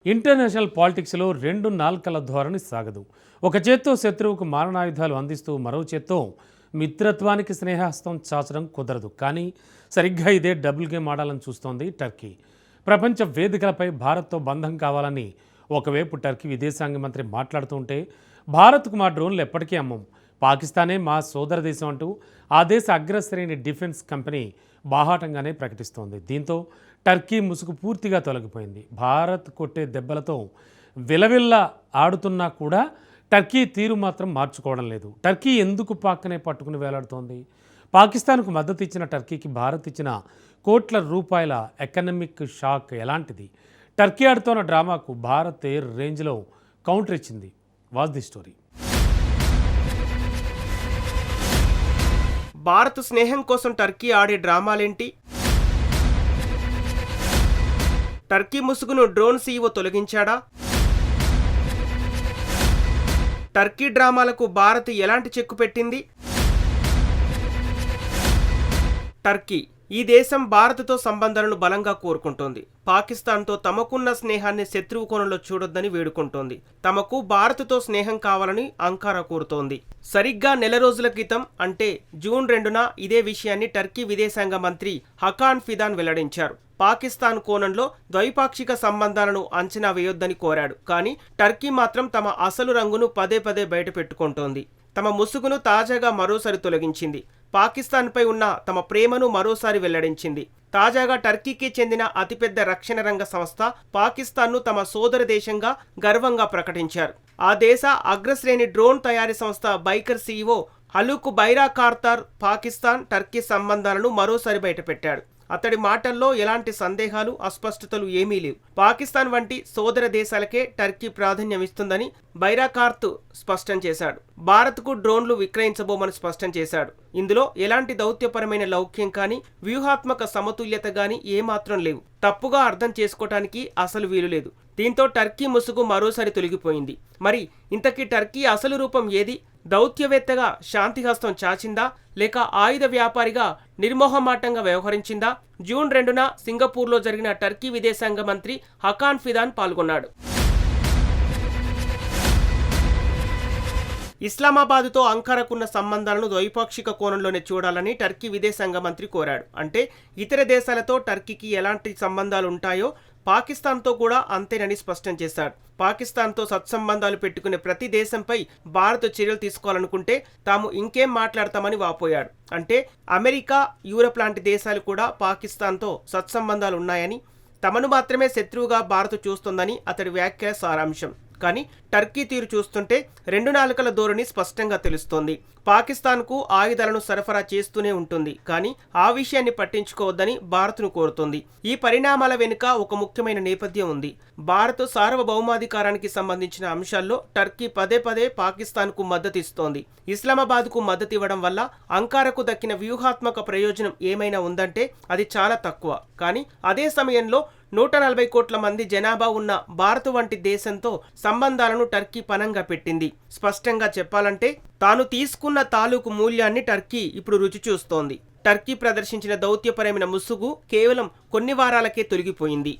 International పాలిటిక్స్లో రెండు నాల్కల ధోరణి సాగదు. ఒక చేత్తో శత్రువుకు మారణాయుధాలు అందిస్తూ మరో చేత్తో మిత్రత్వానికి స్నేహహస్తం చాచడం కుదరదు. కానీ సరిగ్గా ఇదే డబుల్ గేమ్ ఆడాలని చూస్తోంది టర్కీ. ప్రపంచ వేదికలపై భారత్తో బంధం కావాలని ఒకవైపు టర్కీ విదేశాంగ మంత్రి మాట్లాడుతుంటే, భారత్కు మా డ్రోన్లు ఎప్పటికీ అమ్మం, పాకిస్తానే మా సోదర దేశం అంటూ ఆ దేశ అగ్రశ్రేణి డిఫెన్స్ కంపెనీ బాహాటంగానే ప్రకటిస్తోంది. దీంతో టర్కీ ముసుగు పూర్తిగా తొలగిపోయింది. భారత్ కొట్టే దెబ్బలతో విలవిల్ల ఆడుతున్నా కూడా టర్కీ తీరు మాత్రం మార్చుకోవడం లేదు. టర్కీ ఎందుకు పాక్నే పట్టుకుని వేలాడుతోంది? పాకిస్తాన్కు మద్దతు ఇచ్చిన టర్కీకి భారత్ ఇచ్చిన కోట్ల రూపాయల ఎకనామిక్ షాక్ ఎలాంటిది? టర్కీ ఆడుతున్న డ్రామాకు భారత్ ఏ రేంజ్లో కౌంటర్ ఇచ్చింది? Was the story. భారత్ స్నేహం కోసం టర్కీ ఆడే డ్రామాలేంటి? టర్కీ ముసుగును డ్రోన్ సీఈఓ తొలగించాడా? టర్కీ డ్రామాలకు భారత్ ఎలాంటి చెక్కు పెట్టింది? టర్కీ ఈ దేశం భారత్తో సంబంధాలను బలంగా కోరుకుంటోంది. పాకిస్తాన్తో తమకున్న స్నేహాన్ని శత్రువు కోణంలో చూడొద్దని వేడుకుంటోంది. తమకు భారత్తో స్నేహం కావాలని అంకారా కోరుతోంది. సరిగ్గా నెల రోజుల క్రితం, అంటే జూన్ 2న ఇదే విషయాన్ని టర్కీ విదేశాంగ మంత్రి హకాన్ ఫిదాన్ వెల్లడించారు. పాకిస్తాన్ కోణంలో ద్వైపాక్షిక సంబంధాలను అంచనా వేయొద్దని కోరాడు. కానీ టర్కీ మాత్రం తమ అసలు రంగును పదే పదే బయట పెట్టుకుంటోంది. తమ ముసుగును తాజాగా మరోసారి తొలగించింది. పాకిస్తాన్పై ఉన్న తమ ప్రేమను మరోసారి వెల్లడించింది. తాజాగా టర్కీకి చెందిన అతిపెద్ద రక్షణ రంగ సంస్థ పాకిస్తాన్ను తమ సోదర దేశంగా గర్వంగా ప్రకటించారు. ఆ దేశ అగ్రశ్రేణి డ్రోన్ తయారీ సంస్థ బైకర్ సీఈఓ హలూక్ బైరాకార్తార్ పాకిస్తాన్ టర్కీ సంబంధాలను మరోసారి బయటపెట్టాడు. అతడి మాటల్లో ఎలాంటి సందేహాలు, అస్పష్టతలు ఏమీ లేవు. పాకిస్తాన్ వంటి సోదర దేశాలకే టర్కీ ప్రాధాన్యం ఇస్తుందని బైరాకార్త్ స్పష్టం చేశాడు. భారత్కు డ్రోన్లు విక్రయించబోమని స్పష్టం చేశాడు. ఇందులో ఎలాంటి దౌత్యపరమైన లౌక్యం కానీ, వ్యూహాత్మక సమతుల్యత కానీ ఏమాత్రం లేవు. తప్పుగా అర్థం చేసుకోవటానికి అసలు వీలు లేదు. దీంతో టర్కీ ముసుగు మరోసారి తొలగిపోయింది. మరి ఇంతకీ టర్కీ అసలు రూపం ఏది? దౌత్యవేత్తగా శాంతిహస్తం చాచిందా, లేక ఆయుధ వ్యాపారిగా నిర్మోహమాటంగా వ్యవహరించిందా? జూన్ 2న సింగపూర్లో జరిగిన టర్కీ విదేశాంగ మంత్రి హకాన్ ఫిదాన్ పాల్గొన్నాడు. ఇస్లామాబాద్తో అంకారాకున్న సంబంధాలను ద్వైపాక్షిక కోణంలోనే చూడాలని టర్కీ విదేశాంగ మంత్రి కోరాడు. అంటే ఇతర దేశాలతో టర్కీకి ఎలాంటి సంబంధాలు ఉంటాయో పాకిస్తాన్తో కూడా అంతేనని స్పష్టం చేశాడు. పాకిస్తాన్తో సత్సంబంధాలు పెట్టుకునే ప్రతి దేశంపై భారత్ చర్యలు తీసుకోవాలనుకుంటే తాము ఇంకేం మాట్లాడతామని వాపోయాడు. అంటే అమెరికా, యూరప్ లాంటి దేశాలు కూడా పాకిస్తాన్తో సత్సంబంధాలు ఉన్నాయని, తమను మాత్రమే శత్రువుగా భారత్ చూస్తోందని అతడి వ్యాఖ్యల సారాంశం. కానీ టర్కీ తీరు చూస్తుంటే రెండు నాలుకల ధోరణి స్పష్టంగా తెలుస్తోంది. పాకిస్తాన్కు ఆయుధాలను సరఫరా చేస్తూనే ఉంటుంది, కానీ ఆ విషయాన్ని పట్టించుకోవద్దని భారత్ను కోరుతోంది. ఈ పరిణామాల వెనుక ఒక ముఖ్యమైన నేపథ్యం ఉంది. భారత్ సార్వభౌమాధికారానికి సంబంధించిన అంశాల్లో టర్కీ పదే పదే పాకిస్తాన్కు మద్దతు ఇస్తోంది. ఇస్లామాబాద్కు మద్దతు ఇవ్వడం వల్ల అంకారాకు దక్కిన వ్యూహాత్మక ప్రయోజనం ఏమైనా ఉందంటే అది చాలా తక్కువ. కానీ అదే సమయంలో 140 కోట్ల మంది జనాభా ఉన్న భారత్ వంటి దేశంతో సంబంధాలను టర్కీ పనంగా పెట్టింది. స్పష్టంగా చెప్పాలంటే తాను తీసుకున్న తాలూకు మూల్యాన్ని టర్కీ ఇప్పుడు రుచి చూస్తోంది. టర్కీ ప్రదర్శించిన దౌత్యపరమైన ముసుగు కేవలం కొన్ని వారాలకే తొలగిపోయింది.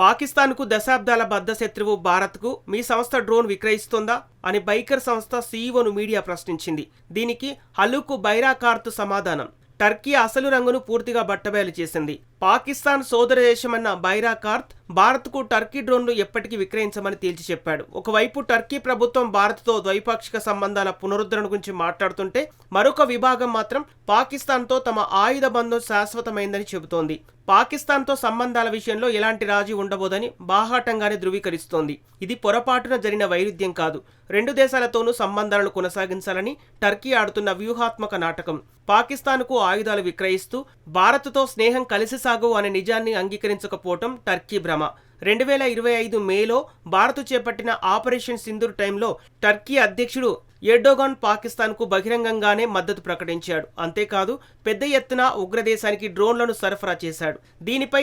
పాకిస్తాన్కు దశాబ్దాల బద్ధ శత్రువు భారత్కు మీ సంస్థ డ్రోన్ విక్రయిస్తుందా అని బైకర్ సంస్థ సీఈఓను మీడియా ప్రశ్నించింది. దీనికి హలూక్ బైరాకార్త్ సమాధానం, టర్కీ అసలు రంగును పూర్తిగా బట్టబయలు చేసింది. పాకిస్తాన్ సోదర దేశమన్న బైరాకార్త్ భారత్కు టర్కీ డ్రోన్లు ఎప్పటికీ విక్రయించమని తేల్చి చెప్పాడు. ఒకవైపు టర్కీ ప్రభుత్వం భారత్తో ద్వైపాక్షిక సంబంధాల పునరుద్ధరణ గురించి మాట్లాడుతుంటే, మరొక విభాగం మాత్రం పాకిస్తాన్తో తమ ఆయుధ బంధం శాశ్వతమైందని చెబుతోంది. పాకిస్తాన్తో సంబంధాల విషయంలో ఎలాంటి రాజీ ఉండబోదని బాహాటంగానే ధృవీకరిస్తోంది. ఇది పొరపాటున జరిగిన వైరుధ్యం కాదు. రెండు దేశాలతోనూ సంబంధాలను కొనసాగించాలని టర్కీ ఆడుతున్న వ్యూహాత్మక నాటకం. పాకిస్తాన్కు ఆయుధాలు విక్రయిస్తూ భారత్తో స్నేహం కలిసి సాగు అనే నిజాన్ని అంగీకరించకపోవటం టర్కీ భ్రమ. 2025 మేలో భారత్ చేపట్టిన ఆపరేషన్ సింధూర్ టైంలో టర్కీ అధ్యక్షుడు ఎర్డోగాన్ పాకిస్తాన్కు బహిరంగంగానే మద్దతు ప్రకటించాడు. అంతేకాదు పెద్ద ఎత్తున ఉగ్రదేశానికి డ్రోన్లను సరఫరా చేశాడు. దీనిపై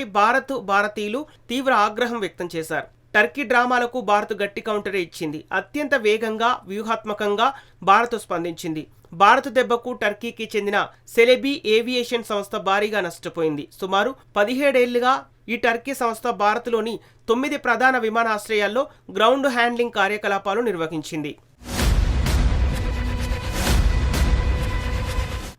భారతీయులు తీవ్ర ఆగ్రహం వ్యక్తం చేశారు. టర్కీ డ్రామాలకు భారత్ గట్టి కౌంటరే ఇచ్చింది. అత్యంత వేగంగా, వ్యూహాత్మకంగా భారత్ స్పందించింది. భారత్ దెబ్బకు టర్కీకి చెందిన సెలెబీ ఏవియేషన్ సంస్థ భారీగా నష్టపోయింది. సుమారు 17 ఏళ్లుగా ఈ టర్కీ సంస్థ భారత్లోని 9 ప్రధాన విమానాశ్రయాల్లో గ్రౌండ్ హ్యాండ్లింగ్ కార్యకలాపాలు నిర్వహించింది.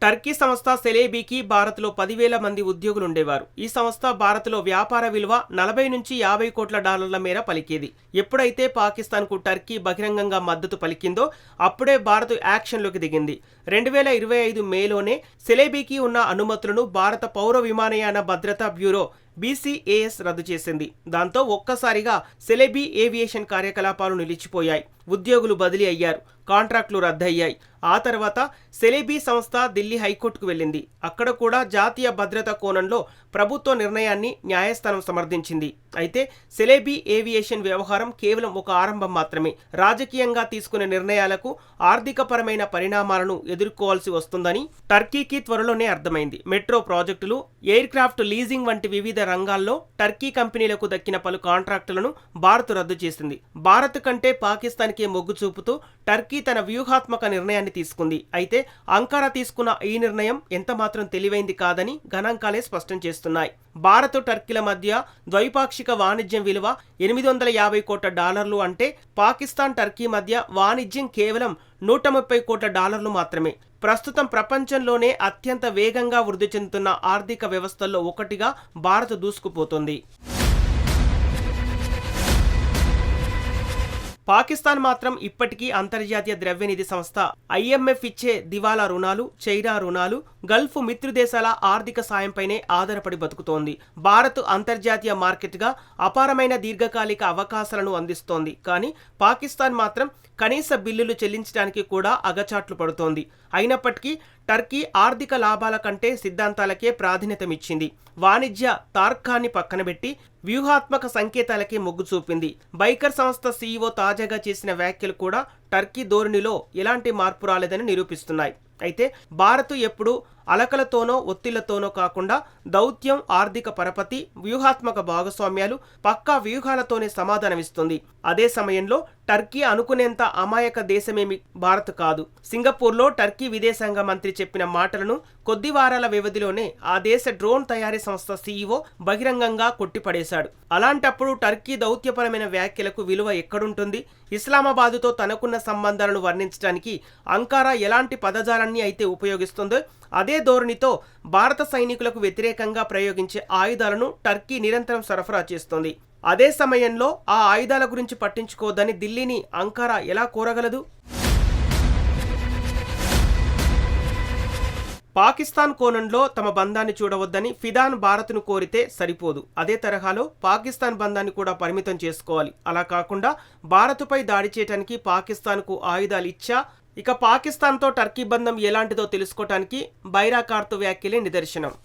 టర్కీ సంస్థ సెలెబీకి భారత్లో 10,000 మంది ఉద్యోగులుండేవారు. ఈ సంస్థ భారత్లో వ్యాపార విలువ 40 నుంచి 50 కోట్ల డాలర్ల మేర పలికేది. ఎప్పుడైతే పాకిస్తాన్కు టర్కీ బహిరంగంగా మద్దతు పలికిందో అప్పుడే భారత్ యాక్షన్లోకి దిగింది. 2025 మేలోనే సెలెబీకి ఉన్న అనుమతులను భారత పౌర విమానయాన భద్రతా బ్యూరో BCAS రద్దు చేసింది. దాంతో ఒక్కసారిగా సెలెబీ ఏవియేషన్ కార్యకలాపాలు నిలిచిపోయాయి. ఉద్యోగులు బదిలీ అయ్యారు, కాంట్రాక్టులు రద్దయ్యాయి. ఆ తర్వాత సెలెబీ సంస్థ ఢిల్లీ హైకోర్టుకు వెళ్ళింది. అక్కడ కూడా జాతీయ భద్రత కోణంలో ప్రభుత్వ నిర్ణయాన్ని న్యాయస్థానం సమర్థించింది. అయితే సెలెబీ ఏవియేషన్ వ్యవహారం కేవలం ఒక ఆరంభం మాత్రమే. రాజకీయంగా తీసుకునే నిర్ణయాలకు ఆర్థికపరమైన పరిణామాలను ఎదుర్కోవాల్సి వస్తుందని టర్కీకి త్వరలోనే అర్థమైంది. మెట్రో ప్రాజెక్టులు, ఎయిర్ క్రాఫ్ట్ లీజింగ్ వంటి వివిధ రంగాల్లో టర్కీ కంపెనీలకు దక్కిన పలు కాంట్రాక్టులను భారత్ రద్దు చేసింది. భారత్ కంటే పాకిస్తాన్కే మొగ్గు చూపుతూ టర్కీ తన వ్యూహాత్మక నిర్ణయాన్ని తీసుకుంది. అయితే అంకారా తీసుకున్న ఈ నిర్ణయం ఎంతమాత్రం తెలివైంది కాదని గణాంకాలే స్పష్టం చేస్తున్నాయి. భారత్ టర్కీల మధ్య ద్వైపాక్షిక వాణిజ్యం విలువ 850 కోట్ల డాలర్లు అంటే పాకిస్తాన్ టర్కీ మధ్య వాణిజ్యం కేవలం 130 కోట్ల డాలర్లు మాత్రమే. ప్రస్తుతం ప్రపంచంలోనే అత్యంత వేగంగా వృద్ధి చెందుతున్న ఆర్థిక వ్యవస్థల్లో ఒకటిగా భారత్ దూసుకుపోతుంది. పాకిస్తాన్ మాత్రం ఇప్పటికీ అంతర్జాతీయ ద్రవ్యనిధి సంస్థ IMF ఇచ్చే దివాలా రుణాలు, చైనా రుణాలు, గల్ఫ్ మిత్రుదేశాల ఆర్థిక సాయంపైనే ఆధారపడి బతుకుతోంది. భారత్ అంతర్జాతీయ మార్కెట్గా అపారమైన దీర్ఘకాలిక అవకాశాలను అందిస్తోంది. కానీ పాకిస్తాన్ మాత్రం కనీస బిల్లులు చెల్లించడానికి కూడా అగచాట్లు పడుతోంది. అయినప్పటికీ టర్కీ ఆర్థిక లాభాల కంటే సిద్ధాంతాలకే ప్రాధాన్యతమిచ్చింది. వాణిజ్య తార్కాన్ని పక్కనబెట్టి వ్యూహాత్మక సంకేతాలకే మొగ్గు చూపింది. బైకర్ సంస్థ CEO తాజాగా చేసిన వ్యాఖ్యలు కూడా టర్కీ ధోరణిలో ఎలాంటి మార్పు రాలేదని నిరూపిస్తున్నాయి. అయితే భారత్ ఎప్పుడు అలకలతోనో ఒత్తిళ్లతోనో కాకుండా దౌత్యం, ఆర్థిక పరపతి, వ్యూహాత్మక భాగస్వామ్యాలు, పక్కా వ్యూహాలతోనే సమాధానమిస్తుంది. అదే సమయంలో టర్కీ అనుకునేంత అమాయక దేశమేమి భారత్ కాదు. సింగపూర్లో టర్కీ విదేశాంగ మంత్రి చెప్పిన మాటలను కొద్ది వారాల వ్యవధిలోనే ఆ దేశ డ్రోన్ తయారీ సంస్థ CEO బహిరంగంగా కొట్టిపడేశాడు. అలాంటప్పుడు టర్కీ దౌత్యపరమైన వ్యాఖ్యలకు విలువ ఎక్కడుంటుంది? ఇస్లామాబాదుతో తనకున్న సంబంధాలను వర్ణించడానికి అంకారా ఎలాంటి పదజాలాన్ని అయితే ఉపయోగిస్తుందో అదే ధోరణితో భారత సైనికులకు వ్యతిరేకంగా ప్రయోగించే ఆయుధాలను టర్కీ నిరంతరం సరఫరా చేస్తోంది. అదే సమయంలో ఆ ఆయుధాల గురించి పట్టించుకోవద్దని ఢిల్లీని అంకారా ఎలా కోరగలదు? పాకిస్తాన్ కోణంలో తమ బంధాన్ని చూడవద్దని ఫిదాన్ భారత్ను కోరితే సరిపోదు. అదే తరహాలో పాకిస్తాన్ బంధాన్ని కూడా పరిమితం చేసుకోవాలి. అలా కాకుండా భారత్పై దాడి చేయడానికి పాకిస్తాన్కు ఆయుధాలు ఇచ్చా ఇక పాకిస్తాన్తో టర్కీ బంధం ఎలాంటిదో తెలుసుకోవటానికి బైరాకార్త్ వ్యాఖ్యలే నిదర్శనం.